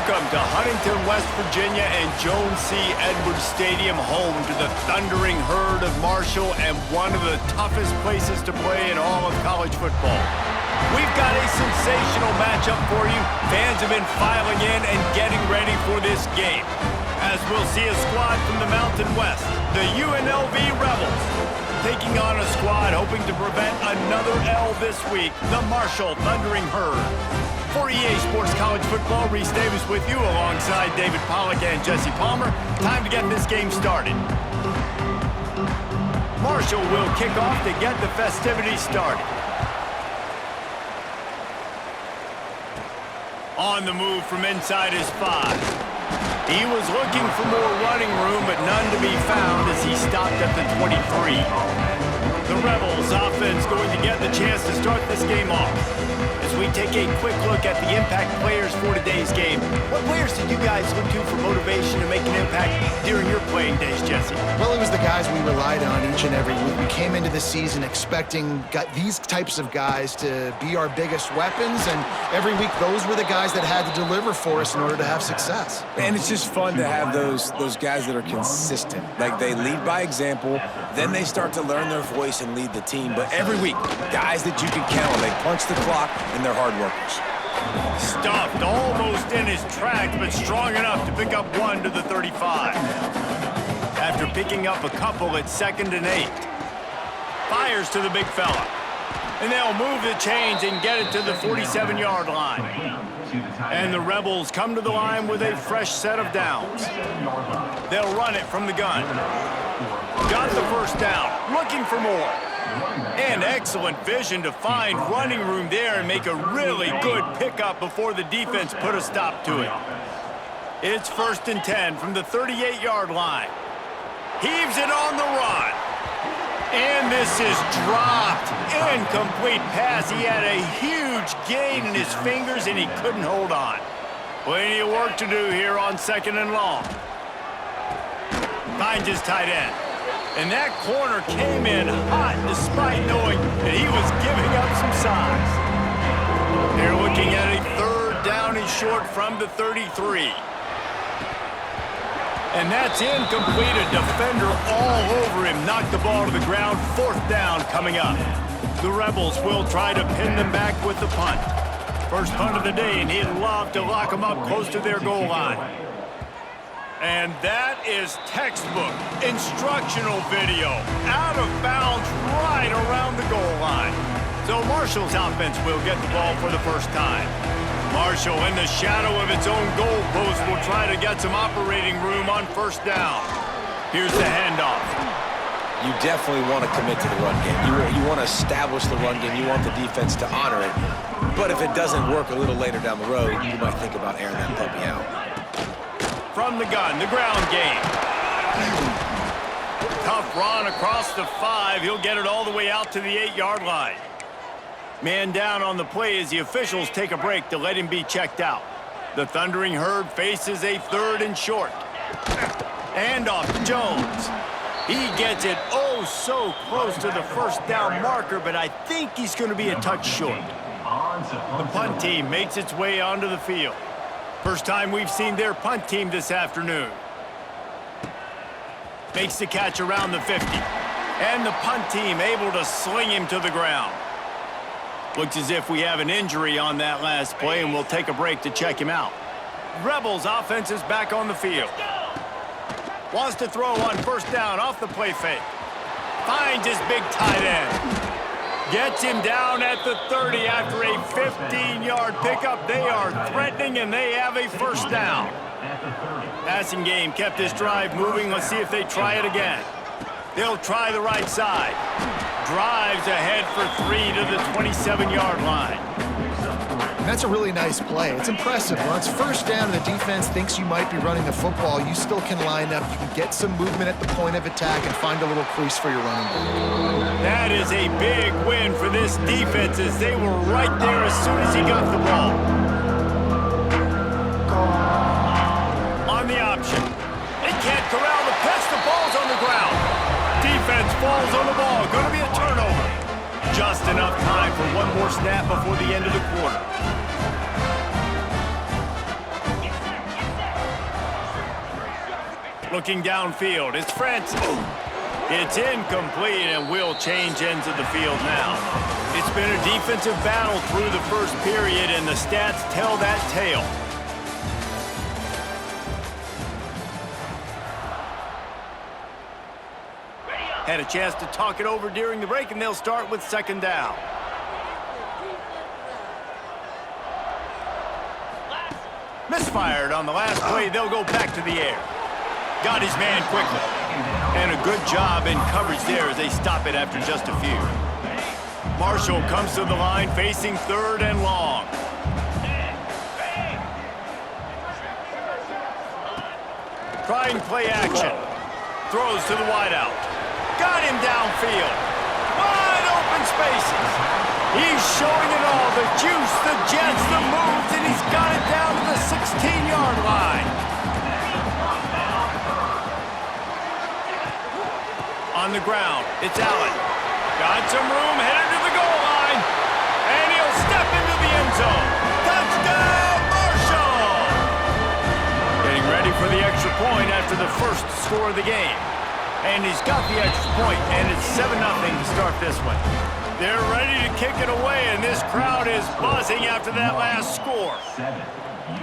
Welcome to Huntington, West Virginia and Jones C. Edwards Stadium, home to the Thundering Herd of Marshall and one of the toughest places to play in all of college football. We've got a sensational matchup for you. Fans have been filing in and getting ready for this game. As we'll see a squad from the Mountain West, the UNLV Rebels, taking on a squad hoping to prevent another L this week, the Marshall Thundering Herd. For EA Sports College Football, Reese Davis with you alongside David Pollack and Jesse Palmer. Time to get this game started. Marshall will kick off to get the festivities started. On the move from inside his 5. He was looking for more running room, but none to be found as he stopped at the 23. The Rebels offense going to get the chance to start this game off. As we take a quick look at the impact players for today's game, what players did you guys look to for motivation to make an impact during your playing days, Jesse? Well, it was the guys we relied on each and every week. We came into the season expecting these types of guys to be our biggest weapons, and every week those were the guys that had to deliver for us in order to have success. And it's just fun to have those guys that are consistent. Like, they lead by example, then they start to learn their voice and lead the team. But every week, guys that you can count on, they punch the clock, and they're hard workers. Stuffed almost in his tracks, but strong enough to pick up one to the 35. After picking up a couple at 2nd and 8. Fires to the big fella. And they'll move the chains and get it to the 47-yard line. And the Rebels come to the line with a fresh set of downs. They'll run it from the gun. Got the first down, looking for more. And excellent vision to find running room there and make a really good pickup before the defense put a stop to it. It's 1st and 10 from the 38-yard line. Heaves it on the run. And this is dropped. Incomplete pass. He had a huge gain in his fingers and he couldn't hold on. Plenty of work to do here on 2nd and long. Finds his tight end. And that corner came in hot despite knowing that he was giving up some size. They're looking at a 3rd down and short from the 33. And that's incomplete. A defender all over him. Knocked the ball to the ground. 4th down coming up. The Rebels will try to pin them back with the punt. First punt of the day, and he'd love to lock them up close to their goal line. And that is textbook instructional video. Out of bounds right around the goal line. So Marshall's offense will get the ball for the first time. Marshall, in the shadow of its own goal post, will try to get some operating room on 1st down. Here's the handoff. You definitely want to commit to the run game. You want to establish the run game. You want the defense to honor it. But if it doesn't work a little later down the road, you might think about airing that puppy out. From the gun, the ground game. Tough run across the 5. He'll get it all the way out to the 8-yard line. Man down on the play as the officials take a break to let him be checked out. The Thundering Herd faces a 3rd and short. And off to Jones. He gets it oh so close to the 1st down marker, but I think he's going to be a touch short. The punt team makes its way onto the field. First time we've seen their punt team this afternoon. Makes the catch around the 50. And the punt team able to sling him to the ground. Looks as if we have an injury on that last play, and we'll take a break to check him out. Rebels offense is back on the field. Wants to throw on 1st down off the play fake. Finds his big tight end. Gets him down at the 30 after a 15-yard pickup. They are threatening, and they have a 1st down. Passing game kept this drive moving. Let's see if they try it again. They'll try the right side. Drives ahead for 3 to the 27-yard line. And that's a really nice play. It's impressive. When it's 1st down and the defense thinks you might be running the football, you still can line up. You can get some movement at the point of attack and find a little crease for your running back. That is a big win for this defense as they were right there as soon as he got the ball. On the option. They can't corral the pass. The ball's on the ground. Defense falls on the ball. Going to be a turnover. Just enough time for one more snap before the end of the quarter. Looking downfield, it's Francis. It's incomplete and will change ends of the field now. It's been a defensive battle through the first period, and the stats tell that tale. Had a chance to talk it over during the break, and they'll start with second down. Misfired on the last play. They'll go back to the air. Got his man quickly. And a good job in coverage there as they stop it after just a few. Marshall comes to the line facing third and long. Trying play action. Throws to the wideout. Got him downfield. Wide open spaces. He's showing it all. The juice, the jets, the moves, and he's got it down to the 16-yard line. On the ground, it's Allen. Got some room, headed to the goal line. And he'll step into the end zone. Touchdown, Marshall! Getting ready for the extra point after the first score of the game. And he's got the extra point, and it's 7-0 to start this one. They're ready to kick it away, and this crowd is buzzing after that last score.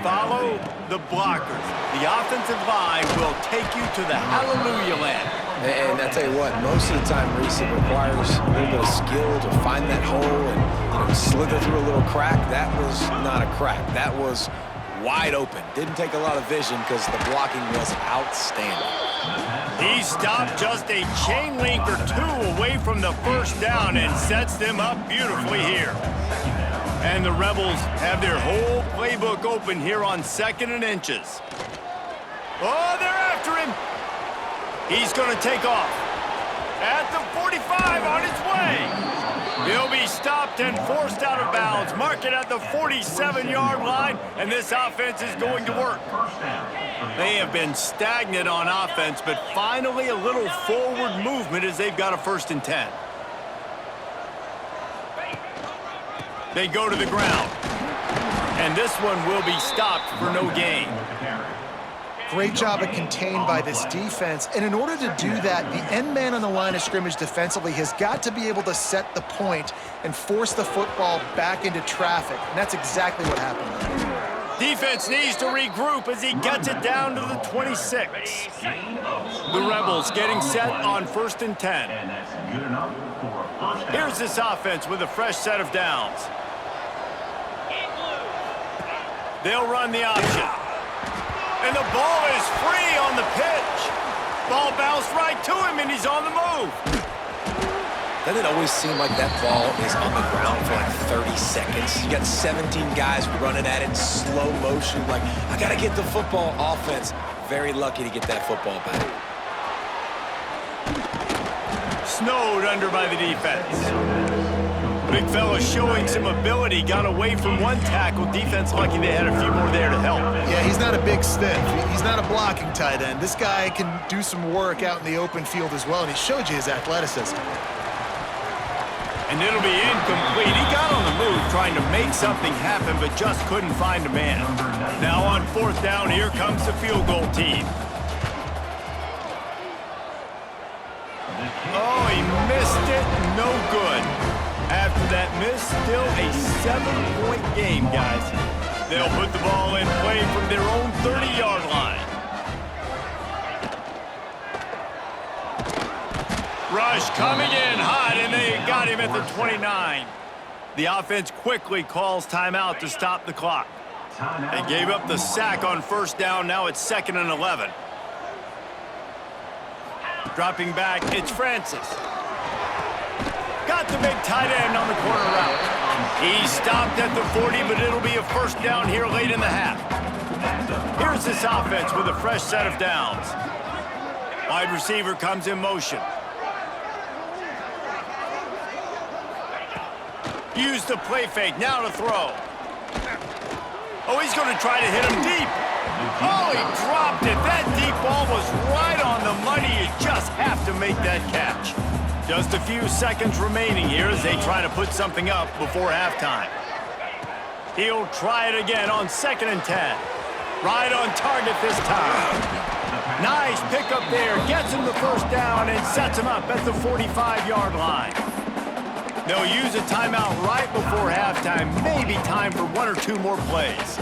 Follow the blockers. The offensive line will take you to the hallelujah land. And I tell you what, most of the time, Reese, it requires a little bit of skill to find that hole and slither through a little crack. That was not a crack. That was wide open. Didn't take a lot of vision because the blocking was outstanding. He stopped just a chain link or two away from the first down and sets them up beautifully here. And the Rebels have their whole playbook open here on 2nd and inches. Oh, they're after him. He's going to take off. At the 45 on his way. He'll be stopped and forced out of bounds. Mark it at the 47-yard line, and this offense is going to work. They have been stagnant on offense, but finally a little forward movement as they've got a 1st and 10. They go to the ground. And this one will be stopped for no gain. Great job of contained by this defense. And in order to do that, the end man on the line of scrimmage defensively has got to be able to set the point and force the football back into traffic. And that's exactly what happened there. Defense needs to regroup as he gets it down to the 26. The Rebels getting set on 1st and 10. Here's this offense with a fresh set of downs. They'll run the option. And the ball is free on the pitch. Ball bounced right to him, and he's on the move. Doesn't it always seem like that ball is on the ground for like 30 seconds? You got 17 guys running at it in slow motion. Like, I got to get the football. Offense, very lucky to get that football back. Snowed under by the defense. Big fella showing some ability, got away from one tackle. Defense lucky they had a few more there to help. Yeah, he's not a big stiff. He's not a blocking tight end. This guy can do some work out in the open field as well, and he showed you his athleticism. And it'll be incomplete. He got on the move trying to make something happen, but just couldn't find a man. Now on 4th down, here comes the field goal team. Oh, he missed it. No good. After that miss, still a 7-point game, guys. They'll put the ball in play from their own 30-yard line. Rush coming in hot, and they got him at the 29. The offense quickly calls timeout to stop the clock. They gave up the sack on 1st down. Now it's 2nd and 11. Dropping back, it's Francis. Got the big tight end on the corner route. He stopped at the 40, but it'll be a 1st down here late in the half. Here's this offense with a fresh set of downs. Wide receiver comes in motion. Use the play fake, now to throw. Oh, he's going to try to hit him deep. Oh, he dropped it. That deep ball was right on the money. You just have to make that catch. Just a few seconds remaining here as they try to put something up before halftime. He'll try it again on 2nd and 10. Right on target this time. Nice pickup there. Gets him the first down and sets him up at the 45-yard line. They'll use a timeout right before halftime. Maybe time for one or two more plays.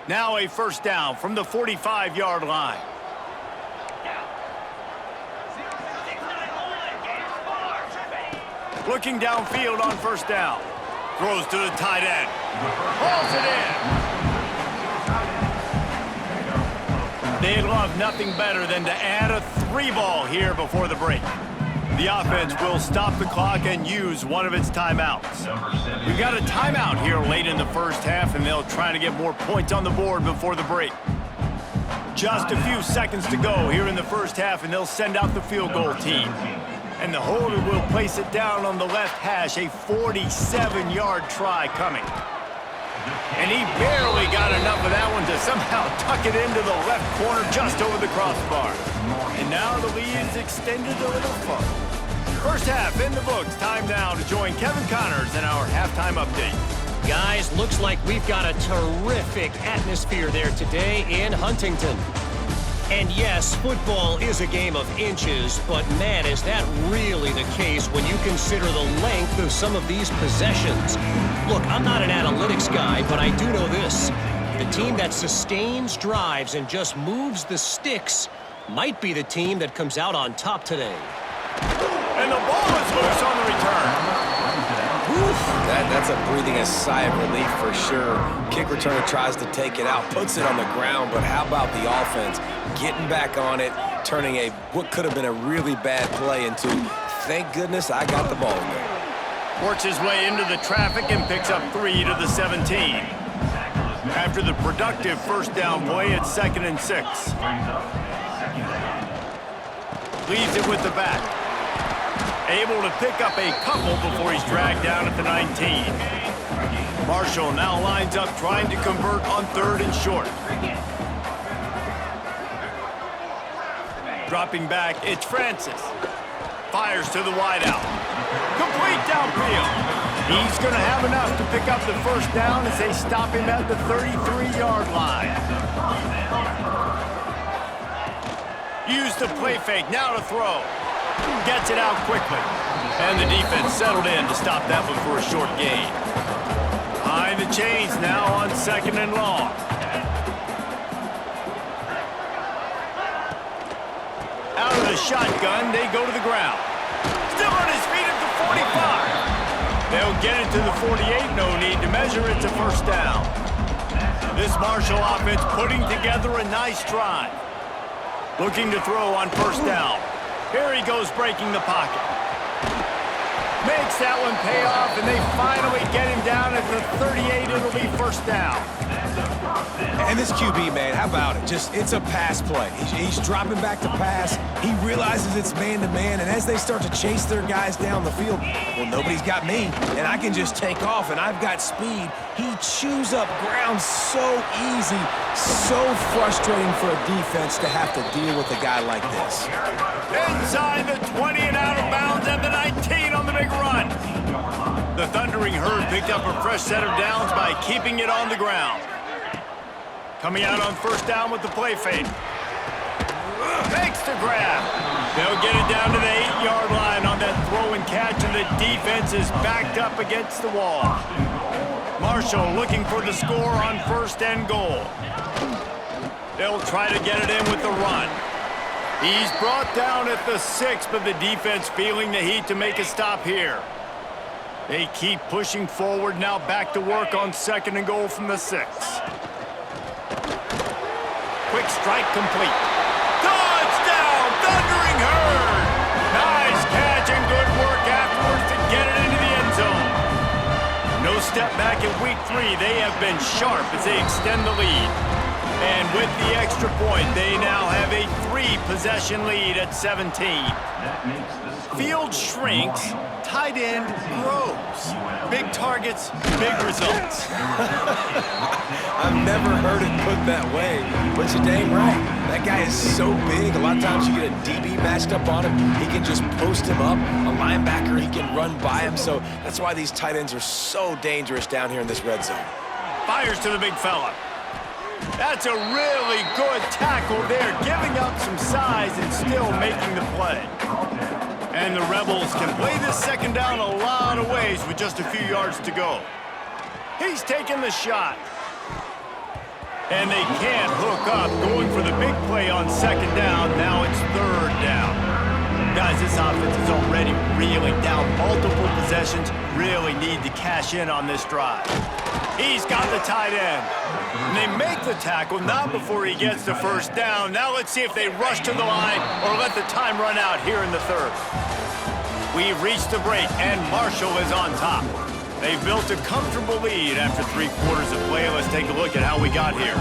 Now a first down from the 45-yard line. Looking downfield on first down. Throws to the tight end. Hauls it in. They love nothing better than to add a 3-ball here before the break. The offense will stop the clock and use one of its timeouts. We've got a timeout here late in the first half, and they'll try to get more points on the board before the break. Just a few seconds to go here in the first half, and they'll send out the field goal team. And the holder will place it down on the left hash, a 47-yard try coming. And he barely got enough of that one to somehow tuck it into the left corner just over the crossbar. And now the lead is extended a little further. First half in the books. Time now to join Kevin Connors in our halftime update. Guys, looks like we've got a terrific atmosphere there today in Huntington. And yes, football is a game of inches, but man, is that really the case when you consider the length of some of these possessions. Look, I'm not an analytics guy, but I do know this. The team that sustains drives and just moves the sticks might be the team that comes out on top today. And the ball is loose on the return. That's a breathing a sigh of relief for sure. Kick returner tries to take it out, puts it on the ground, but how about the offense getting back on it, turning what could have been a really bad play into, thank goodness I got the ball there. Works his way into the traffic and picks up 3 to the 17. After the productive first down play, it's 2nd and 6. Leaves it with the back. Able to pick up a couple before he's dragged down at the 19. Marshall now lines up trying to convert on 3rd and short. Dropping back, it's Francis. Fires to the wideout. Complete downfield. He's going to have enough to pick up the first down as they stop him at the 33-yard line. Use the play fake, now to throw. Gets it out quickly. And the defense settled in to stop that one for a short gain. Behind the chains now on 2nd and long. Out of the shotgun, they go to the ground. Still on his feet at the 45. They'll get it to the 48. No need to measure. It's a first down. This Marshall offense putting together a nice drive. Looking to throw on first down. Here he goes breaking the pocket. Makes that one pay off, and they finally get him down at the 38. It'll be first down. And this QB, man, how about it? It's a pass play. He's dropping back to pass. He realizes it's man-to-man, and as they start to chase their guys down the field, well, nobody's got me, and I can just take off, and I've got speed. He chews up ground so easy, so frustrating for a defense to have to deal with a guy like this. Inside the 20 and out of bounds at the 19 on the big run. The Thundering Herd picked up a fresh set of downs by keeping it on the ground. Coming out on first down with the play fake. Makes the grab. They'll get it down to the 8-yard line on that throw and catch, and the defense is backed up against the wall. Marshall looking for the score on 1st and goal. They'll try to get it in with the run. He's brought down at the 6, but the defense feeling the heat to make a stop here. They keep pushing forward, now back to work on 2nd and goal from the 6. Quick strike complete. Touchdown, Thundering Herd! Nice catch and good work afterwards to get it into the end zone. No step back in week 3. They have been sharp as they extend the lead. And with the extra point, they now have a 3-possession lead at 17. Field shrinks, tight end grows. Big targets, big results. I've never heard it put that way, but you're dang right. That guy is so big, a lot of times you get a DB matched up on him. He can just post him up. A linebacker, he can run by him. So that's why these tight ends are so dangerous down here in this red zone. Fires to the big fella. That's a really good tackle there, giving up some size and still making the play. And the Rebels can play this second down a lot of ways with just a few yards to go. He's taking the shot. And they can't hook up, going for the big play on second down. Now it's third down. Guys, this offense is already reeling down. Multiple possessions, really need to cash in on this drive. He's got the tight end. And they make the tackle, not before he gets the first down. Now let's see if they rush to the line or let the time run out here in the third. We've reached the break, and Marshall is on top. They've built a comfortable lead after 3 quarters of play. Let's take a look at how we got here.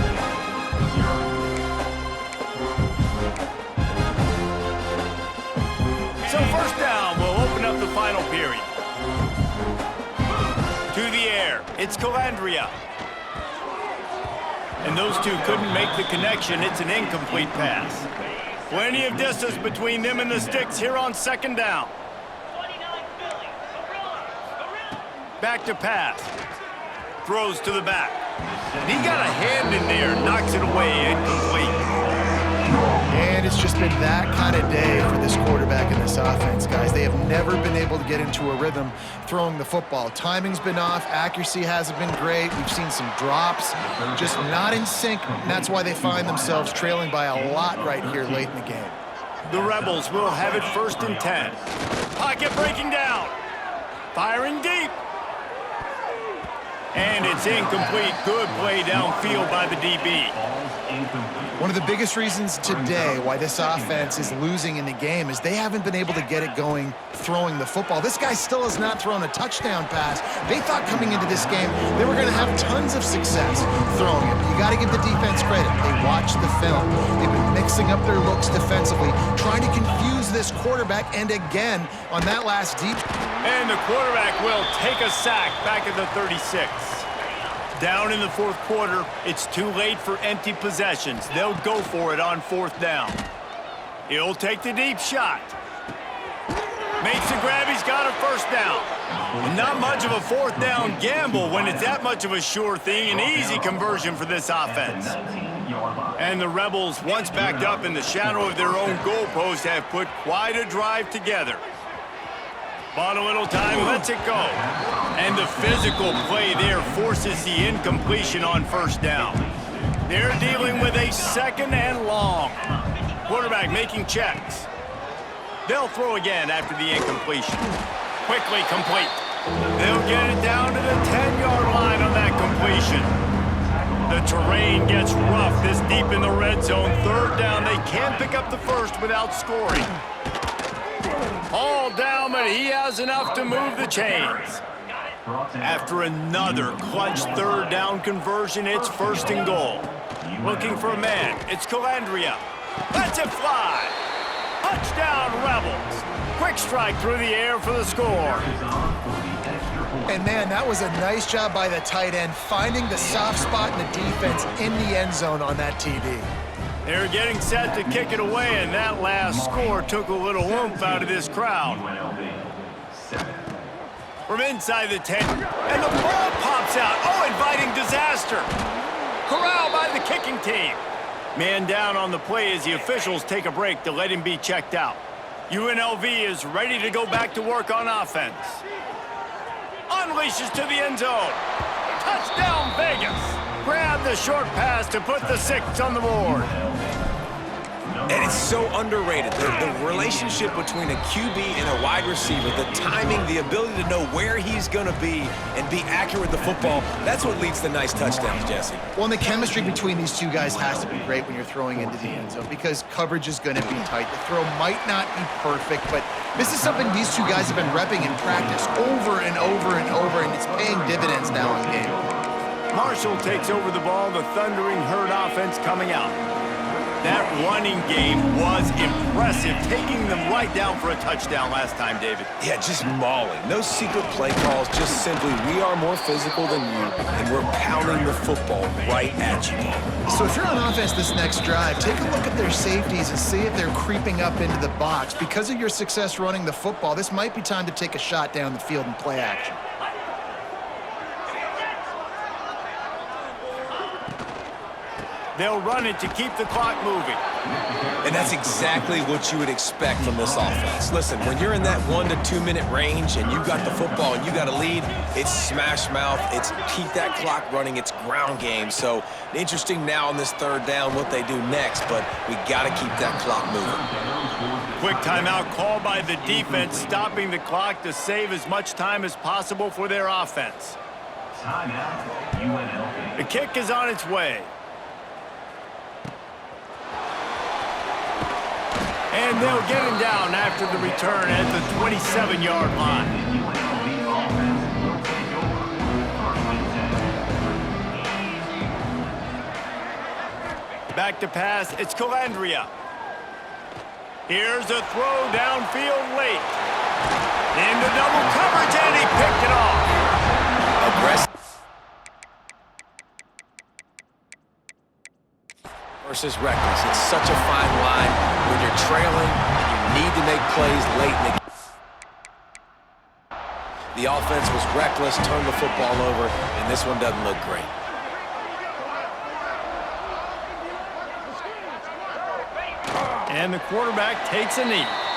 So first down, we'll open up the final period. To the air, it's Calandria. And those two couldn't make the connection. It's an incomplete pass. Plenty of distance between them and the sticks here on second down. Back to pass. Throws to the back. And he got a hand in there, knocks it away, incomplete. And it's just been that kind of day for this quarterback in this offense, guys. They have never been able to get into a rhythm throwing the football. Timing's been off. Accuracy hasn't been great. We've seen some drops, just not in sync. And that's why they find themselves trailing by a lot right here late in the game. The Rebels will have it 1st and 10. Pocket breaking down. Firing deep. And it's incomplete. Good play downfield by the DB. One of the biggest reasons today why this offense is losing in the game is they haven't been able to get it going throwing the football. This guy still has not thrown a touchdown pass. They thought coming into this game they were going to have tons of success throwing it. You got to give the defense credit. They watched the film. They've been mixing up their looks defensively, trying to confuse this quarterback, and again on that last deep. And the quarterback will take a sack back at the 36. Down in the 4th quarter, it's too late for empty possessions. They'll go for it on 4th down. He'll take the deep shot. Makes the grab, he's got a 1st down. And not much of a 4th down gamble when it's that much of a sure thing, an easy conversion for this offense. And the Rebels, once backed up in the shadow of their own goalpost, have put quite a drive together. Bought a little time, lets it go. And the physical play there forces the incompletion on 1st down. They're dealing with a 2nd and long. Quarterback making checks. They'll throw again after the incompletion. Quickly complete. They'll get it down to the 10-yard line on that completion. The terrain gets rough this deep in the red zone. 3rd down, they can't pick up the first without scoring. All down, but he has enough to move the chains. After another clutch 3rd down conversion, it's 1st and goal. Looking for a man, it's Calandria. Lets it fly. Touchdown, Rebels. Quick strike through the air for the score. And man, that was a nice job by the tight end, finding the soft spot in the defense in the end zone on that TD. They're getting set to kick it away, and that last score took a little oomph out of this crowd. From inside the 10, and the ball pops out. Oh, inviting disaster. Corral by the kicking team. Man down on the play as the officials take a break to let him be checked out. UNLV is ready to go back to work on offense. Unleashes to the end zone. Touchdown, Vegas. Grab the short pass to put the 6 on the board. And it's so underrated. The relationship between a QB and a wide receiver, the timing, the ability to know where he's going to be and be accurate with the football, that's what leads to nice touchdowns, Jesse. Well, and the chemistry between these two guys has to be great when you're throwing into the end zone because coverage is going to be tight. The throw might not be perfect, but this is something these two guys have been repping in practice over and over and over, and it's paying dividends now in game. Marshall takes over the ball, the thundering herd offense coming out. That running game was impressive, taking them right down for a touchdown last time, David. Yeah, just mauling. No secret play calls, just simply we are more physical than you, and we're pounding the football right at you. So if you're on offense this next drive, take a look at their safeties and see if they're creeping up into the box. Because of your success running the football, this might be time to take a shot down the field and play action. They'll run it to keep the clock moving. And that's exactly what you would expect from this offense. Listen, when you're in that 1 to 2 minute range and you got the football and you got a lead, it's smash mouth, it's keep that clock running, it's ground game. So interesting now on this third down what they do next, but we got to keep that clock moving. Quick timeout called by the defense, stopping the clock to save as much time as possible for their offense. Timeout, UNLV. The kick is on its way. And they'll get him down after the return at the 27-yard line. Back to pass, it's Calandria. Here's a throw downfield late. Into double coverage, and he picked it off. Aggressive versus reckless. It's such a fine line when you're trailing and you need to make plays late in the game. The offense was reckless, turned the football over, and this one doesn't look great. And the quarterback takes a knee.